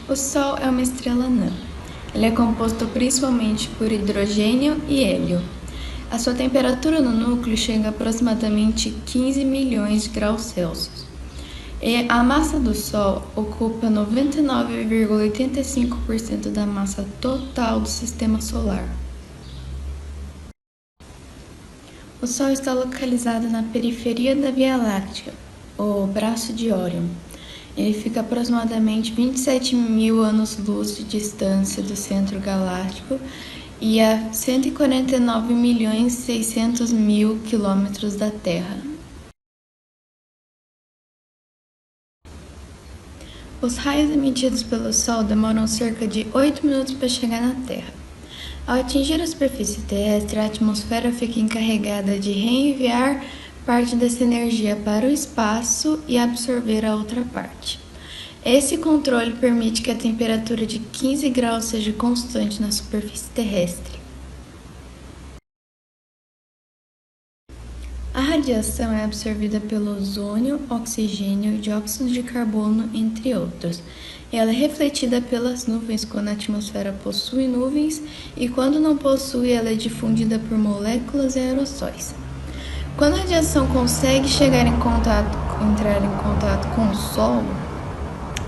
O Sol é uma estrela anã. Ele é composto principalmente por hidrogênio e hélio. A sua temperatura no núcleo chega a aproximadamente 15 milhões de graus Celsius. E a massa do Sol ocupa 99,85% da massa total do Sistema Solar. O Sol está localizado na periferia da Via Láctea, o braço de Órion. Ele fica aproximadamente 27 mil anos-luz de distância do centro galáctico e a 149.600.000 quilômetros da Terra. Os raios emitidos pelo Sol demoram cerca de 8 minutos para chegar na Terra. Ao atingir a superfície terrestre, a atmosfera fica encarregada de reenviar parte dessa energia para o espaço e absorver a outra parte. Esse controle permite que a temperatura de 15 graus seja constante na superfície terrestre. A radiação é absorvida pelo ozônio, oxigênio e dióxido de carbono, entre outros. Ela é refletida pelas nuvens quando a atmosfera possui nuvens e quando não possui, ela é difundida por moléculas e aerossóis. Quando a radiação consegue entrar em contato com o Sol,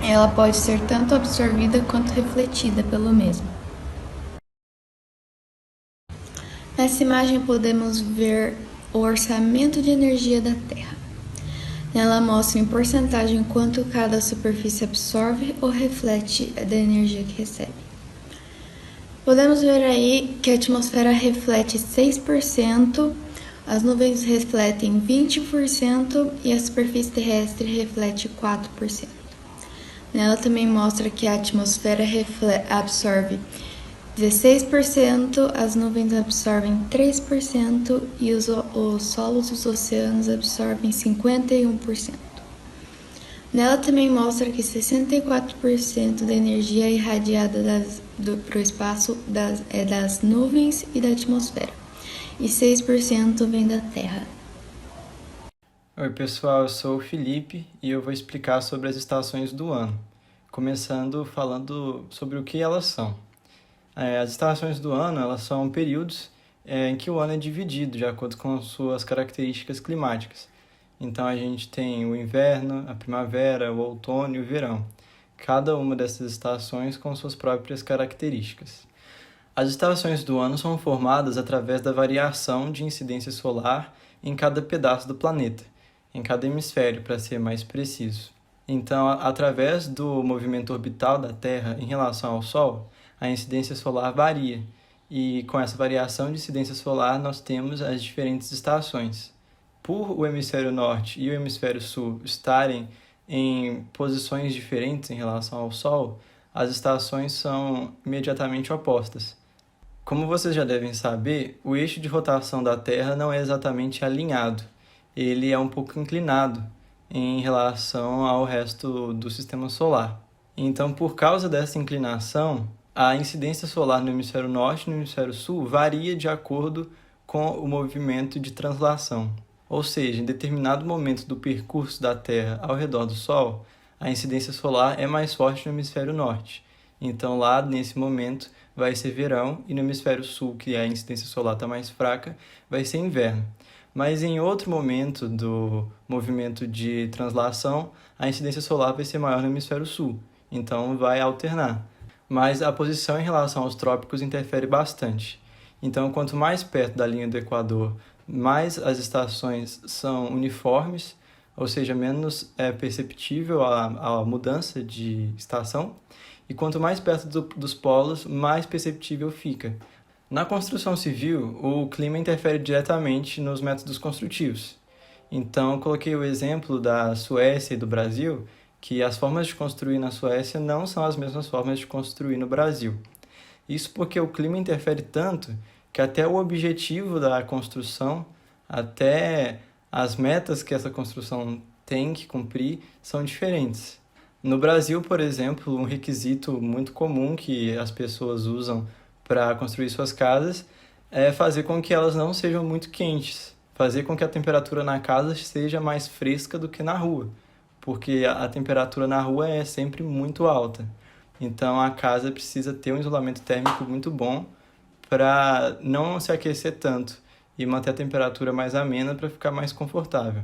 ela pode ser tanto absorvida quanto refletida pelo mesmo. Nessa imagem podemos ver o orçamento de energia da Terra. Ela mostra em porcentagem quanto cada superfície absorve ou reflete da energia que recebe. Podemos ver aí que a atmosfera reflete 6%, as nuvens refletem 20% e a superfície terrestre reflete 4%. Ela também mostra que a atmosfera absorve 16%, as nuvens absorvem 3% e os solos dos oceanos absorvem 51%. Nela também mostra que 64% da energia irradiada para o espaço é das nuvens e da atmosfera, e 6% vem da Terra. Oi pessoal, eu sou o Felipe e eu vou explicar sobre as estações do ano, começando falando sobre o que elas são. As estações do ano elas são períodos em que o ano é dividido de acordo com suas características climáticas. Então a gente tem o inverno, a primavera, o outono e o verão. Cada uma dessas estações com suas próprias características. As estações do ano são formadas através da variação de incidência solar em cada pedaço do planeta, em cada hemisfério, para ser mais preciso. Então, através do movimento orbital da Terra em relação ao Sol, a incidência solar varia, e com essa variação de incidência solar nós temos as diferentes estações. Por o hemisfério norte e o hemisfério sul estarem em posições diferentes em relação ao Sol, as estações são imediatamente opostas. Como vocês já devem saber, o eixo de rotação da Terra não é exatamente alinhado, ele é um pouco inclinado em relação ao resto do sistema solar. Então, por causa dessa inclinação, a incidência solar no hemisfério norte e no hemisfério sul varia de acordo com o movimento de translação. Ou seja, em determinado momento do percurso da Terra ao redor do Sol, a incidência solar é mais forte no hemisfério norte. Então, lá, nesse momento, vai ser verão, e no hemisfério sul, que a incidência solar está mais fraca, vai ser inverno. Mas em outro momento do movimento de translação, a incidência solar vai ser maior no hemisfério sul, então vai alternar. Mas a posição em relação aos trópicos interfere bastante. Então, quanto mais perto da linha do Equador, mais as estações são uniformes, ou seja, menos é perceptível a mudança de estação, e quanto mais perto dos polos, mais perceptível fica. Na construção civil, o clima interfere diretamente nos métodos construtivos. Então, eu coloquei o exemplo da Suécia e do Brasil, que as formas de construir na Suécia não são as mesmas formas de construir no Brasil. Isso porque o clima interfere tanto que até o objetivo da construção, até as metas que essa construção tem que cumprir são diferentes. No Brasil, por exemplo, um requisito muito comum que as pessoas usam para construir suas casas é fazer com que elas não sejam muito quentes, fazer com que a temperatura na casa seja mais fresca do que na rua, porque a temperatura na rua é sempre muito alta. Então a casa precisa ter um isolamento térmico muito bom para não se aquecer tanto e manter a temperatura mais amena para ficar mais confortável.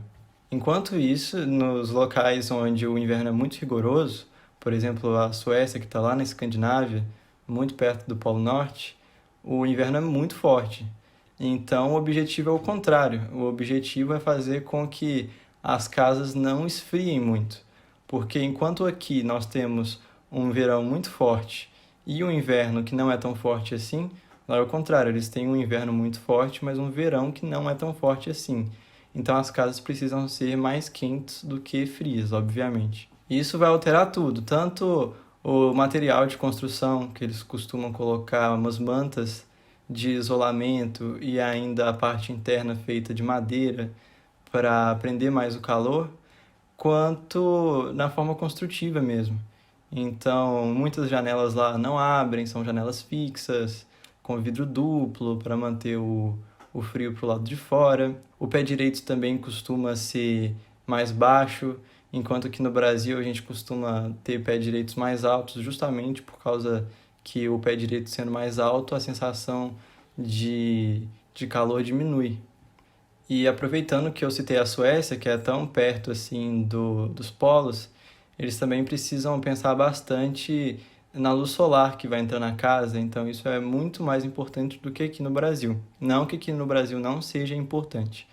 Enquanto isso, nos locais onde o inverno é muito rigoroso, por exemplo, a Suécia, que está lá na Escandinávia, muito perto do Polo Norte, o inverno é muito forte. Então, o objetivo é o contrário. O objetivo é fazer com que as casas não esfriem muito. Porque enquanto aqui nós temos um verão muito forte e um inverno que não é tão forte assim, lá é o contrário, eles têm um inverno muito forte, mas um verão que não é tão forte assim. Então as casas precisam ser mais quentes do que frias, obviamente. Isso vai alterar tudo, tanto o material de construção, que eles costumam colocar umas mantas de isolamento e ainda a parte interna feita de madeira para prender mais o calor, quanto na forma construtiva mesmo. Então, muitas janelas lá não abrem, são janelas fixas, com vidro duplo para manter o frio para o lado de fora. O pé direito também costuma ser mais baixo, enquanto que no Brasil a gente costuma ter pé direitos mais altos, justamente por causa que o pé direito sendo mais alto, a sensação de calor diminui. E aproveitando que eu citei a Suécia, que é tão perto assim dos polos, eles também precisam pensar bastante na luz solar que vai entrar na casa, então isso é muito mais importante do que aqui no Brasil. Não que aqui no Brasil não seja importante,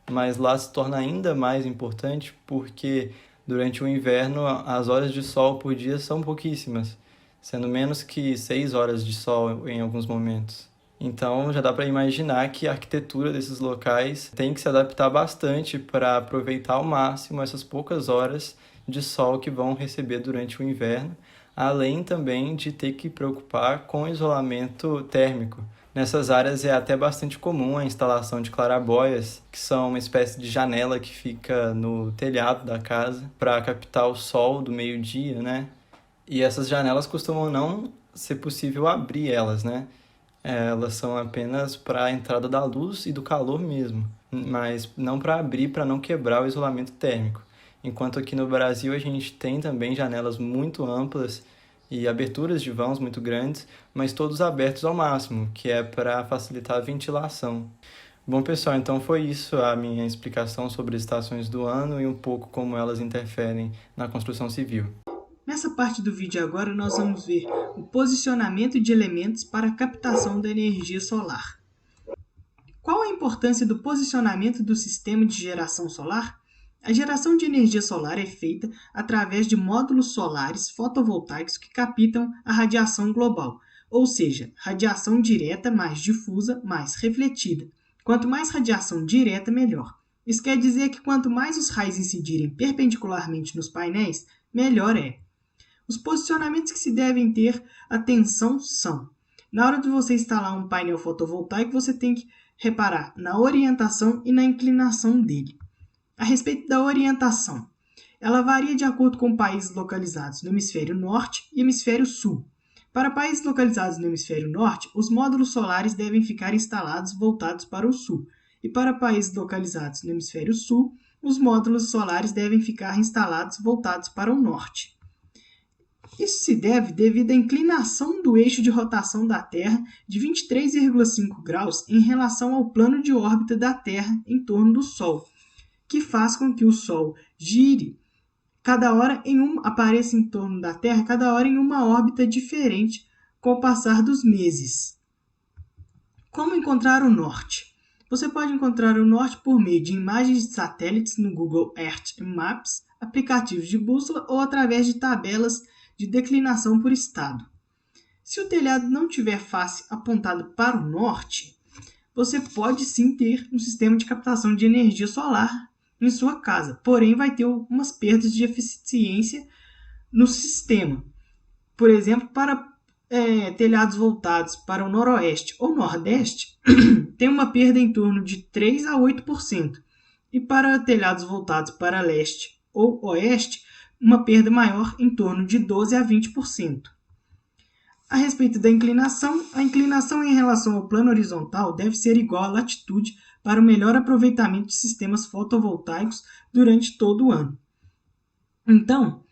mas lá se torna ainda mais importante porque durante o inverno as horas de sol por dia são pouquíssimas, sendo menos que 6 horas de sol em alguns momentos. Então já dá para imaginar que a arquitetura desses locais tem que se adaptar bastante para aproveitar ao máximo essas poucas horas de sol que vão receber durante o inverno, além também de ter que preocupar com o isolamento térmico. Nessas áreas é até bastante comum a instalação de clarabóias, que são uma espécie de janela que fica no telhado da casa para captar o sol do meio-dia, né? E essas janelas costumam não ser possível abrir elas, né? Elas são apenas para a entrada da luz e do calor mesmo, mas não para abrir, para não quebrar o isolamento térmico. Enquanto aqui no Brasil a gente tem também janelas muito amplas e aberturas de vãos muito grandes, mas todos abertos ao máximo, que é para facilitar a ventilação. Bom, pessoal, então foi isso a minha explicação sobre as estações do ano e um pouco como elas interferem na construção civil. Nessa parte do vídeo agora nós vamos ver o posicionamento de elementos para a captação da energia solar. Qual a importância do posicionamento do sistema de geração solar? A geração de energia solar é feita através de módulos solares fotovoltaicos que captam a radiação global, ou seja, radiação direta mais difusa mais refletida. Quanto mais radiação direta, melhor. Isso quer dizer que quanto mais os raios incidirem perpendicularmente nos painéis, melhor é. Os posicionamentos que se devem ter atenção são: na hora de você instalar um painel fotovoltaico, você tem que reparar na orientação e na inclinação dele. A respeito da orientação, ela varia de acordo com países localizados no hemisfério norte e hemisfério sul. Para países localizados no hemisfério norte, os módulos solares devem ficar instalados voltados para o sul, e para países localizados no hemisfério sul, os módulos solares devem ficar instalados voltados para o norte. Isso se deve devido à inclinação do eixo de rotação da Terra de 23,5 graus em relação ao plano de órbita da Terra em torno do Sol, que faz com que o Sol gire apareça em torno da Terra cada hora em uma órbita diferente com o passar dos meses. Como encontrar o norte? Você pode encontrar o norte por meio de imagens de satélites no Google Earth Maps, aplicativos de bússola ou através de tabelas de declinação por estado. Se o telhado não tiver face apontada para o norte, você pode sim ter um sistema de captação de energia solar em sua casa, porém vai ter algumas perdas de eficiência no sistema. Por exemplo, para telhados voltados para o noroeste ou nordeste, tem uma perda em torno de 3 a 8%, e para telhados voltados para leste ou oeste, uma perda maior em torno de 12 a 20%. A respeito da inclinação, a inclinação em relação ao plano horizontal deve ser igual à latitude para o melhor aproveitamento de sistemas fotovoltaicos durante todo o ano. Então,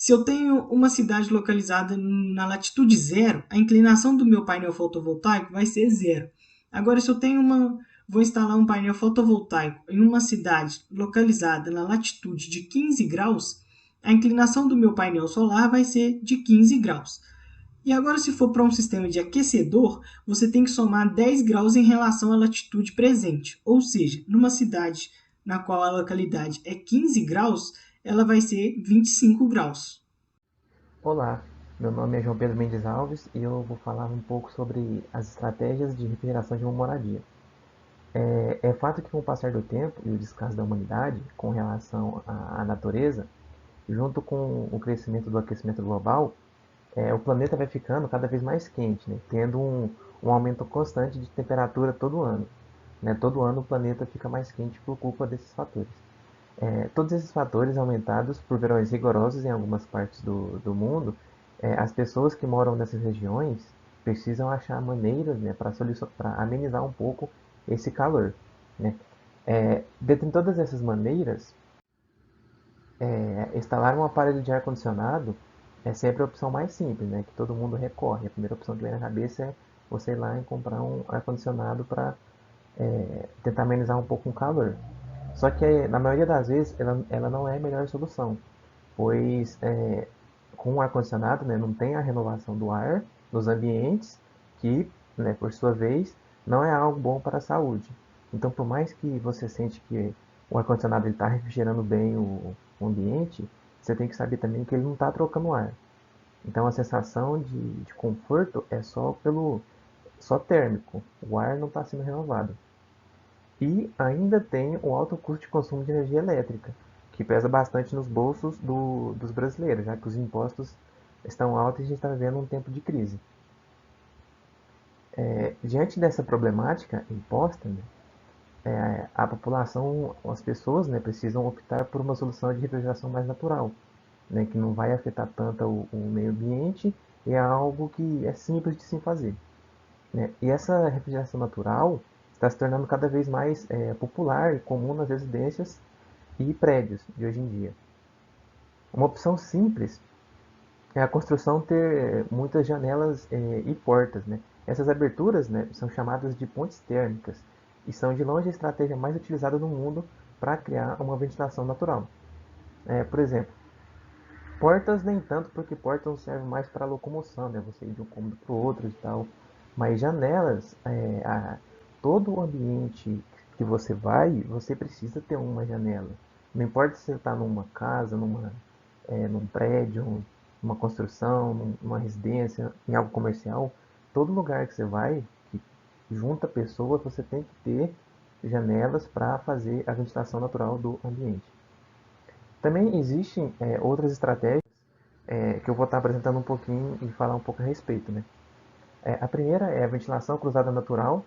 Se eu tenho uma cidade localizada na latitude zero, a inclinação do meu painel fotovoltaico vai ser zero. Agora, se eu tenho vou instalar um painel fotovoltaico em uma cidade localizada na latitude de 15 graus, a inclinação do meu painel solar vai ser de 15 graus. E agora, se for para um sistema de aquecedor, você tem que somar 10 graus em relação à latitude presente. Ou seja, numa cidade na qual a localidade é 15 graus, ela vai ser 25 graus. Olá, meu nome é João Pedro Mendes Alves e eu vou falar um pouco sobre as estratégias de refrigeração de uma moradia. É fato que com o passar do tempo e o descaso da humanidade com relação à natureza, junto com o crescimento do aquecimento global, o planeta vai ficando cada vez mais quente, né? Tendo um aumento constante de temperatura todo ano. Né? Todo ano o planeta fica mais quente por culpa desses fatores. Todos esses fatores aumentados por verões rigorosos em algumas partes do mundo, as pessoas que moram nessas regiões precisam achar maneiras, né, para amenizar um pouco esse calor. Né? Dentre todas essas maneiras, instalar um aparelho de ar-condicionado é sempre a opção mais simples, né, que todo mundo recorre. A primeira opção que vem na cabeça é você ir lá e comprar um ar-condicionado para tentar amenizar um pouco o calor. Só que na maioria das vezes ela não é a melhor solução, pois com o ar-condicionado, né, não tem a renovação do ar nos ambientes, que, né, por sua vez, não é algo bom para a saúde. Então, por mais que você sente que o ar-condicionado está refrigerando bem o ambiente, você tem que saber também que ele não está trocando ar. Então, a sensação de conforto é só térmico, o ar não está sendo renovado. E ainda tem o alto custo de consumo de energia elétrica, que pesa bastante nos bolsos dos brasileiros, já que os impostos estão altos e a gente está vivendo um tempo de crise. Diante dessa problemática imposta, né, a população, as pessoas, né, precisam optar por uma solução de refrigeração mais natural, né, que não vai afetar tanto o meio ambiente e é algo que é simples de se fazer. Né? E essa refrigeração natural está se tornando cada vez mais popular e comum nas residências e prédios de hoje em dia. Uma opção simples é a construção ter muitas janelas e portas. Né? Essas aberturas, né, são chamadas de pontes térmicas e são de longe a estratégia mais utilizada no mundo para criar uma ventilação natural. Por exemplo, portas nem tanto, porque portas servem mais para locomoção, né? Você ir de um cômodo para o outro e tal. Mas janelas, todo o ambiente que você vai, você precisa ter uma janela. Não importa se você está numa casa, num prédio, numa construção, numa residência, em algo comercial, todo lugar que você vai, que junta pessoas, você tem que ter janelas para fazer a ventilação natural do ambiente. Também existem outras estratégias que eu vou estar apresentando um pouquinho e falar um pouco a respeito. Né? A primeira é a ventilação cruzada natural,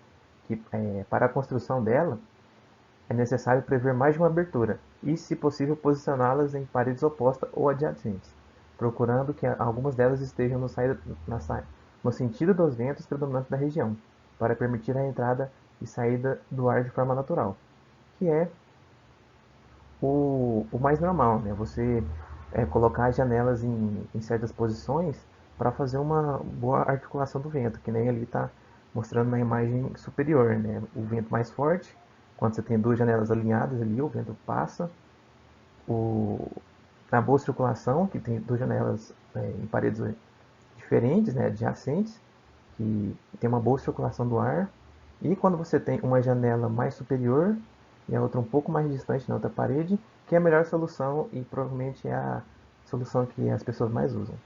que para a construção dela é necessário prever mais de uma abertura e, se possível, posicioná-las em paredes opostas ou adjacentes, procurando que algumas delas estejam no sentido dos ventos predominantes da região, para permitir a entrada e saída do ar de forma natural, que é o mais normal, né? Você colocar as janelas em certas posições para fazer uma boa articulação do vento, que nem ali está mostrando na imagem superior, né? O vento mais forte, quando você tem duas janelas alinhadas ali, o vento passa. Na boa circulação, que tem duas janelas em paredes diferentes, né, adjacentes, que tem uma boa circulação do ar. E quando você tem uma janela mais superior e a outra um pouco mais distante na outra parede, que é a melhor solução e provavelmente é a solução que as pessoas mais usam.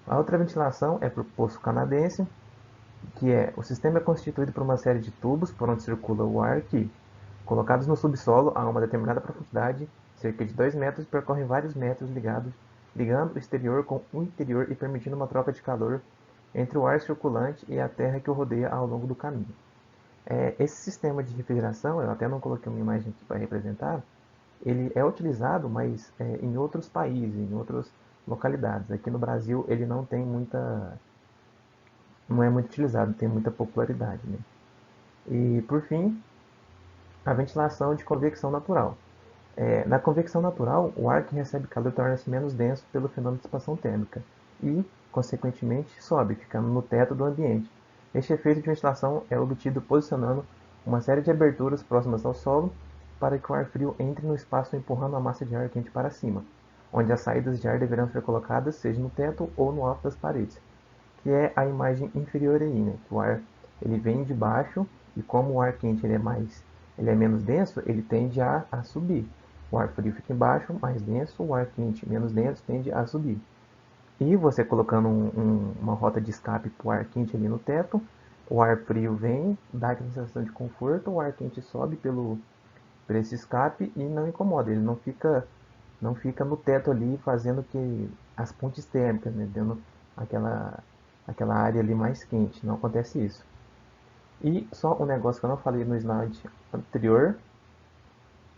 A outra ventilação é por poço canadense, que o sistema é constituído por uma série de tubos por onde circula o ar que, colocados no subsolo a uma determinada profundidade, cerca de 2 metros, percorrem vários metros ligando o exterior com o interior e permitindo uma troca de calor entre o ar circulante e a terra que o rodeia ao longo do caminho. Esse sistema de refrigeração, eu até não coloquei uma imagem aqui para representar, ele é utilizado, mas em outros países, em outras localidades. Aqui no Brasil ele não é muito utilizado, tem muita popularidade. Né? E por fim, a ventilação de convecção natural. Na convecção natural, o ar que recebe calor torna-se menos denso pelo fenômeno de expansão térmica e, consequentemente, sobe, ficando no teto do ambiente. Este efeito de ventilação é obtido posicionando uma série de aberturas próximas ao solo para que o ar frio entre no espaço empurrando a massa de ar quente para cima, onde as saídas de ar deverão ser colocadas seja no teto ou no alto das paredes, que é a imagem inferior aí, né? Que o ar ele vem de baixo e como o ar quente ele é menos denso, ele tende a subir. O ar frio fica embaixo, mais denso, o ar quente menos denso tende a subir. E você colocando uma rota de escape para o ar quente ali no teto, o ar frio vem, dá aquela sensação de conforto, o ar quente sobe por esse escape e não incomoda, ele não fica no teto ali fazendo que as pontes térmicas, né, dando aquela área ali mais quente, não acontece isso. E só um negócio que eu não falei no slide anterior,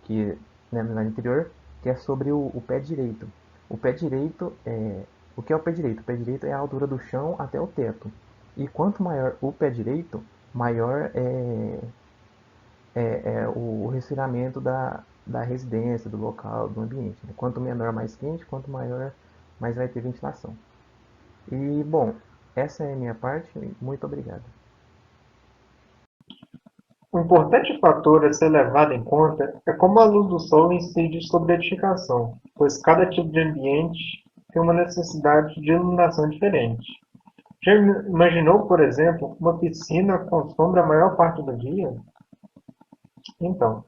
que, né, no slide anterior, que é sobre o pé direito. O pé direito o que é o pé direito? O pé direito é a altura do chão até o teto. E quanto maior o pé direito, maior é o resfriamento da residência, do local, do ambiente, né? Quanto menor, mais quente, quanto maior, mais vai ter ventilação. E, bom, essa é a minha parte. Muito obrigado. Um importante fator a ser levado em conta é como a luz do sol incide sobre a edificação, pois cada tipo de ambiente tem uma necessidade de iluminação diferente. Já imaginou, por exemplo, uma piscina com sombra a maior parte do dia? Então,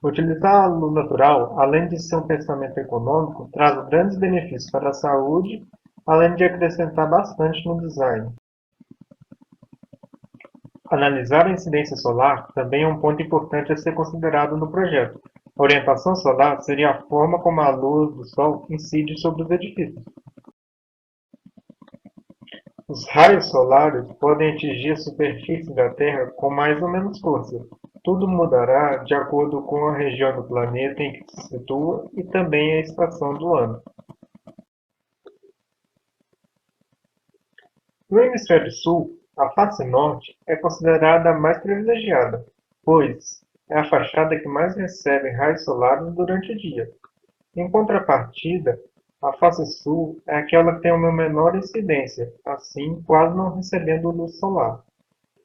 utilizar a luz natural, além de ser um pensamento econômico, traz grandes benefícios para a saúde, além de acrescentar bastante no design. Analisar a incidência solar também é um ponto importante a ser considerado no projeto. A orientação solar seria a forma como a luz do Sol incide sobre os edifícios. Os raios solares podem atingir a superfície da Terra com mais ou menos força. Tudo mudará de acordo com a região do planeta em que se situa e também a estação do ano. No hemisfério sul, a face norte é considerada a mais privilegiada, pois é a fachada que mais recebe raios solares durante o dia. Em contrapartida, a face sul é aquela que tem uma menor incidência, assim quase não recebendo luz solar.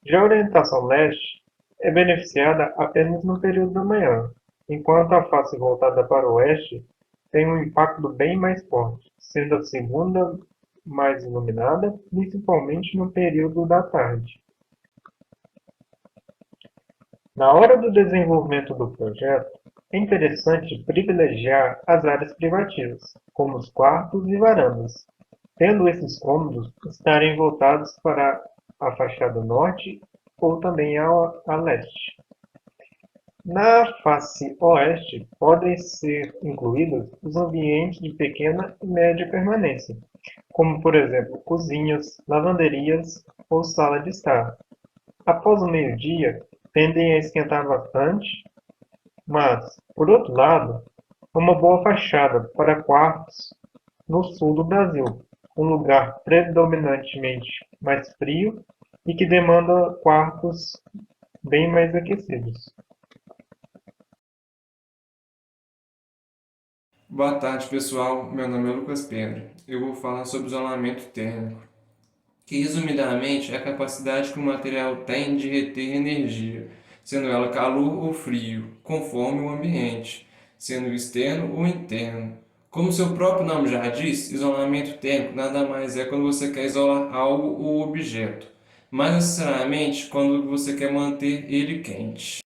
Já a orientação leste é beneficiada apenas no período da manhã, enquanto a face voltada para o oeste tem um impacto bem mais forte, sendo a segunda mais iluminada, principalmente no período da tarde. Na hora do desenvolvimento do projeto, é interessante privilegiar as áreas privativas, como os quartos e varandas, tendo esses cômodos estarem voltados para a fachada norte ou também a leste. Na face oeste, podem ser incluídos os ambientes de pequena e média permanência, como por exemplo cozinhas, lavanderias ou sala de estar. Após o meio-dia, tendem a esquentar bastante, mas, por outro lado, é uma boa fachada para quartos no sul do Brasil, um lugar predominantemente mais frio e que demanda quartos bem mais aquecidos. Boa tarde, pessoal. Meu nome é Lucas Pedro. Eu vou falar sobre isolamento térmico, que resumidamente é a capacidade que o material tem de reter energia, sendo ela calor ou frio, conforme o ambiente, sendo externo ou interno. Como seu próprio nome já diz, isolamento térmico nada mais é quando você quer isolar algo ou objeto, mais necessariamente quando você quer manter ele quente.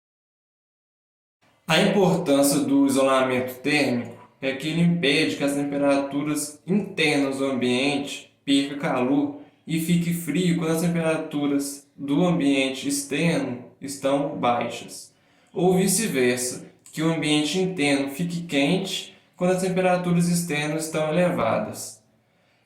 A importância do isolamento térmico é que ele impede que as temperaturas internas do ambiente percam calor e fique frio quando as temperaturas do ambiente externo estão baixas, ou vice-versa, que o ambiente interno fique quente quando as temperaturas externas estão elevadas.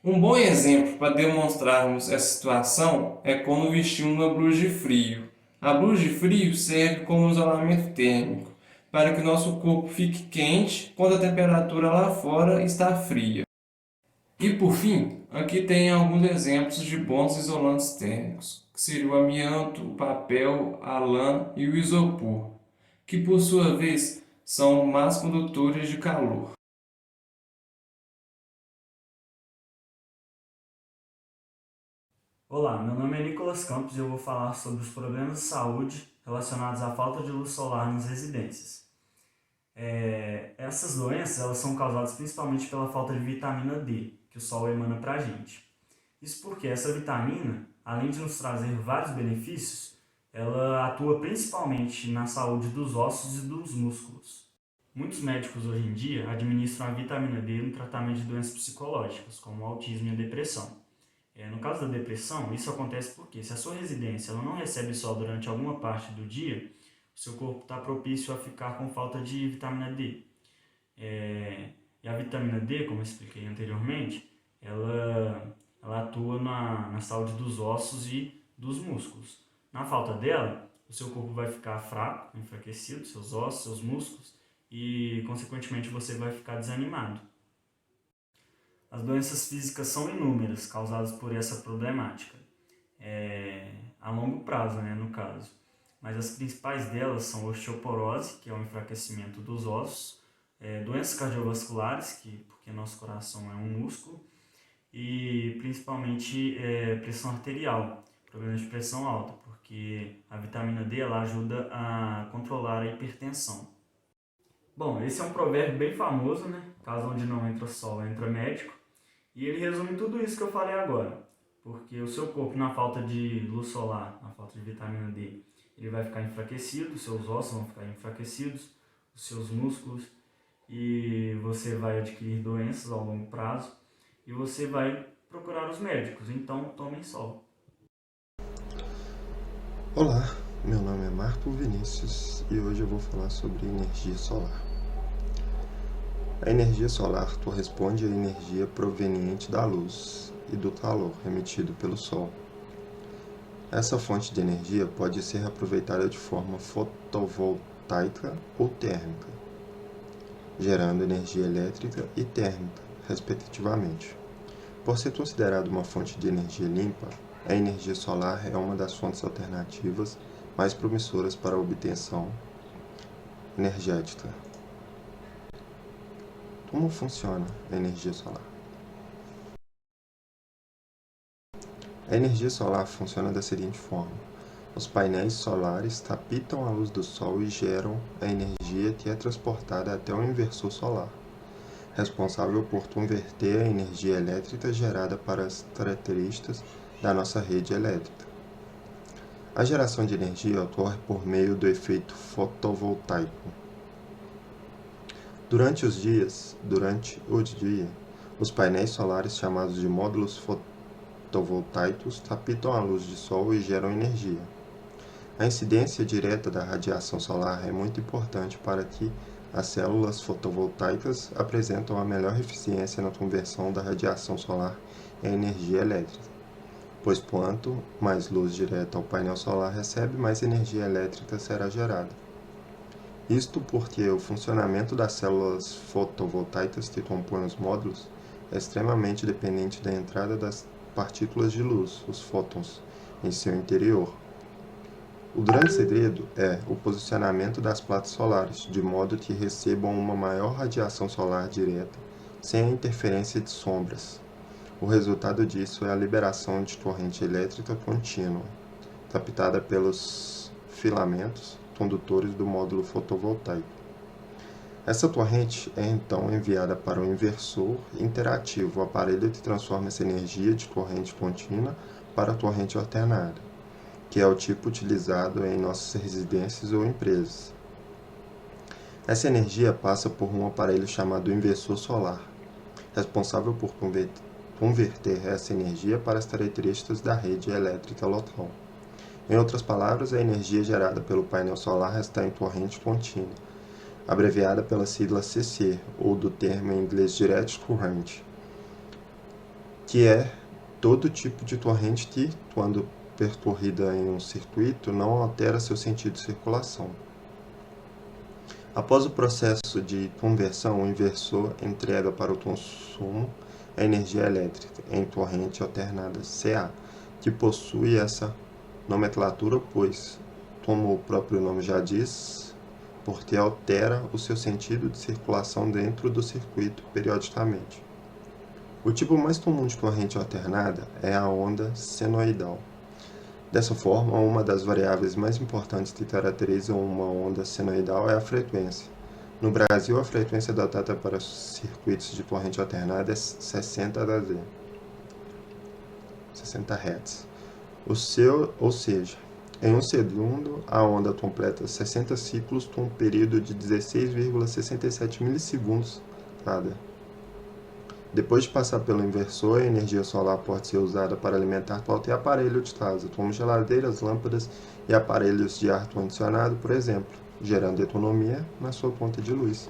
Um bom exemplo para demonstrarmos essa situação é quando vestimos uma blusa de frio. A blusa de frio serve como isolamento térmico, para que o nosso corpo fique quente quando a temperatura lá fora está fria. E por fim, aqui tem alguns exemplos de bons isolantes térmicos, que seriam o amianto, o papel, a lã e o isopor, que por sua vez são más condutores de calor. Olá, meu nome é Nicolas Campos e eu vou falar sobre os problemas de saúde relacionados à falta de luz solar nas residências. Essas doenças elas são causadas principalmente pela falta de vitamina D, que o sol emana para a gente. Isso porque essa vitamina, além de nos trazer vários benefícios, ela atua principalmente na saúde dos ossos e dos músculos. Muitos médicos hoje em dia administram a vitamina D no tratamento de doenças psicológicas, como o autismo e a depressão. No caso da depressão, isso acontece porque se a sua residência ela não recebe sol durante alguma parte do dia, o seu corpo está propício a ficar com falta de vitamina D. E a vitamina D, como eu expliquei anteriormente, ela atua na saúde dos ossos e dos músculos. Na falta dela, o seu corpo vai ficar fraco, enfraquecido, seus ossos, seus músculos, e consequentemente você vai ficar desanimado. As doenças físicas são inúmeras causadas por essa problemática, a longo prazo, no caso. Mas as principais delas são osteoporose, que é o enfraquecimento dos ossos, doenças cardiovasculares, porque nosso coração é um músculo, e principalmente pressão arterial, problemas de pressão alta, porque a vitamina D ela ajuda a controlar a hipertensão. Bom, esse é um provérbio bem famoso, Caso onde não entra sol, entra médico. E ele resume tudo isso que eu falei agora, porque o seu corpo, na falta de luz solar, na falta de vitamina D, ele vai ficar enfraquecido, os seus ossos vão ficar enfraquecidos, os seus músculos, e você vai adquirir doenças ao longo prazo, e você vai procurar os médicos, então tomem sol. Olá, meu nome é Marco Vinícius e hoje eu vou falar sobre energia solar. A energia solar corresponde à energia proveniente da luz e do calor emitido pelo Sol. Essa fonte de energia pode ser aproveitada de forma fotovoltaica ou térmica, gerando energia elétrica e térmica, respectivamente. Por ser considerada uma fonte de energia limpa, a energia solar é uma das fontes alternativas mais promissoras para a obtenção energética. Como funciona a energia solar? A energia solar funciona da seguinte forma: os painéis solares captam a luz do Sol e geram a energia que é transportada até o inversor solar, responsável por converter a energia elétrica gerada para as características da nossa rede elétrica. A geração de energia ocorre por meio do efeito fotovoltaico. Durante o dia, os painéis solares chamados de módulos fotovoltaicos captam a luz do Sol e geram energia. A incidência direta da radiação solar é muito importante para que as células fotovoltaicas apresentem a melhor eficiência na conversão da radiação solar em energia elétrica, pois quanto mais luz direta o painel solar recebe, mais energia elétrica será gerada. Isto porque o funcionamento das células fotovoltaicas que compõem os módulos é extremamente dependente da entrada das partículas de luz, os fótons, em seu interior. O grande segredo é o posicionamento das placas solares, de modo que recebam uma maior radiação solar direta, sem a interferência de sombras. O resultado disso é a liberação de corrente elétrica contínua, captada pelos filamentos condutores do módulo fotovoltaico. Essa corrente é então enviada para o inversor interativo, o aparelho que transforma essa energia de corrente contínua para corrente alternada, que é o tipo utilizado em nossas residências ou empresas. Essa energia passa por um aparelho chamado inversor solar, responsável por converter essa energia para as características da rede elétrica local. Em outras palavras, a energia gerada pelo painel solar está em corrente contínua, abreviada pela sigla CC, ou do termo em inglês Direct Current, que é todo tipo de corrente que, quando percorrida em um circuito, não altera seu sentido de circulação. Após o processo de conversão, o inversor entrega para o consumo a energia elétrica em corrente alternada CA, que possui essa nomenclatura, pois, como o próprio nome já diz, porque altera o seu sentido de circulação dentro do circuito periodicamente. O tipo mais comum de corrente alternada é a onda senoidal. Dessa forma, uma das variáveis mais importantes que caracterizam uma onda senoidal é a frequência. No Brasil, a frequência adotada para circuitos de corrente alternada é 60 Hz. Ou seja, em um segundo, a onda completa 60 ciclos com um período de 16,67 milissegundos cada. Depois de passar pelo inversor, a energia solar pode ser usada para alimentar qualquer aparelho de casa, como geladeiras, lâmpadas e aparelhos de ar-condicionado, por exemplo, gerando economia na sua conta de luz.